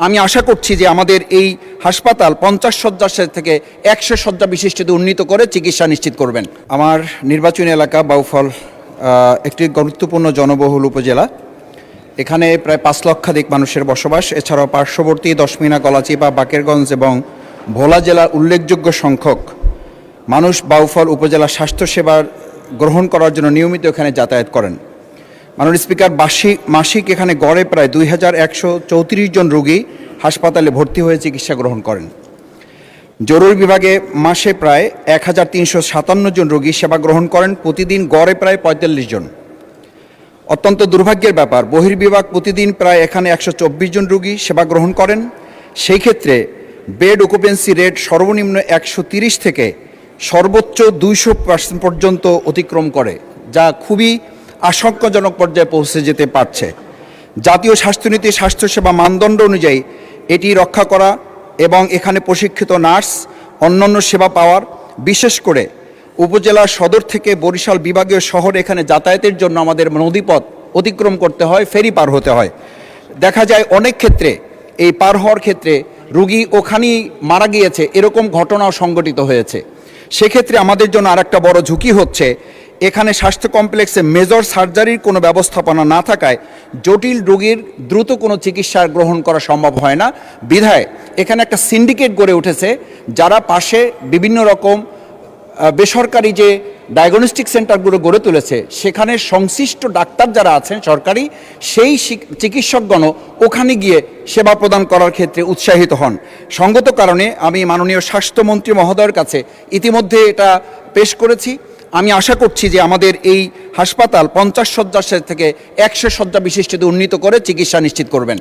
আমি আশা করছি যে আমাদের এই হাসপাতাল 50 শয্যা থেকে 100 শয্যা বিশিষ্টতে উন্নীত করে চিকিৎসা নিশ্চিত করবেন। আমার নির্বাচনী এলাকা বাউফল একটি গুরুত্বপূর্ণ জনবহুল উপজেলা। এখানে প্রায় 5 লক্ষাধিক মানুষের বসবাস। এছাড়াও পার্শ্ববর্তী দশমিনা, গলাচিপা, বাকেরগঞ্জ এবং ভোলা জেলার উল্লেখযোগ্য সংখ্যক মানুষ বাউফল উপজেলা স্বাস্থ্যসেবা গ্রহণ করার জন্য নিয়মিত এখানে যাতায়াত করেন। মাননীয় স্পিকার, মাসিক এখানে গড়ে প্রায় 2134 জন রোগী হাসপাতালে ভর্তি হয়ে চিকিৎসা গ্রহণ করেন। জরুরি বিভাগে মাসে প্রায় 1357 জন রোগী সেবা গ্রহণ করেন, প্রতিদিন গড়ে প্রায় 45 জন। অত্যন্ত দুর্ভাগ্যের ব্যাপার, বহির্বিভাগ প্রতিদিন প্রায় এখানে 124 জন রোগী সেবা গ্রহণ করেন। সেই ক্ষেত্রে বেড অকুপেন্সি রেট সর্বনিম্ন 130 থেকে সর্বোচ্চ 200% পর্যন্ত অতিক্রম করে, যা খুবই আশঙ্কাজনক পর্যায়ে পৌঁছে যেতে পারছে। জাতীয় স্বাস্থ্যনীতি স্বাস্থ্যসেবা মানদণ্ড অনুযায়ী এটি রক্ষা করা এবং এখানে প্রশিক্ষিত নার্স, অন্যান্য সেবা পাওয়ার, বিশেষ করে উপজেলা সদর থেকে বরিশাল বিভাগীয় শহরে এখানে যাতায়াতের জন্য আমাদের নদীপথ অতিক্রম করতে হয়, ফেরি পার হতে হয়। দেখা যায় অনেক ক্ষেত্রে এই পার হওয়ার ক্ষেত্রে রুগী ওখানেই মারা গিয়েছে, এরকম ঘটনাও সংঘটিত হয়েছে। সেক্ষেত্রে আমাদের জন্য আরেকটা বড় ঝুঁকি হচ্ছে, এখানে স্বাস্থ্য কমপ্লেক্সে মেজর সার্জারির কোনো ব্যবস্থাপনা না থাকায় জটিল রোগীর দ্রুত কোনো চিকিৎসা গ্রহণ করা সম্ভব হয় না। বিধায় এখানে একটা সিন্ডিকেট গড়ে উঠেছে, যারা পাশে বিভিন্ন রকম বেসরকারি যে ডায়াগনস্টিক সেন্টারগুলো গড়ে তুলেছে, সেখানে সংশ্লিষ্ট ডাক্তার যারা আছেন সরকারি, সেই চিকিৎসকগণও ওখানে গিয়ে সেবা প্রদান করার ক্ষেত্রে উৎসাহিত হন। সঙ্গত কারণে আমি মাননীয় স্বাস্থ্যমন্ত্রী মহোদয়ের কাছে ইতিমধ্যে এটা পেশ করেছি। আমি আশা করছি যে আমাদের এই হাসপাতাল 50 শয্যা থেকে 100 শয্যা বিশিষ্টতে উন্নীত করে চিকিৎসা নিশ্চিত করবেন।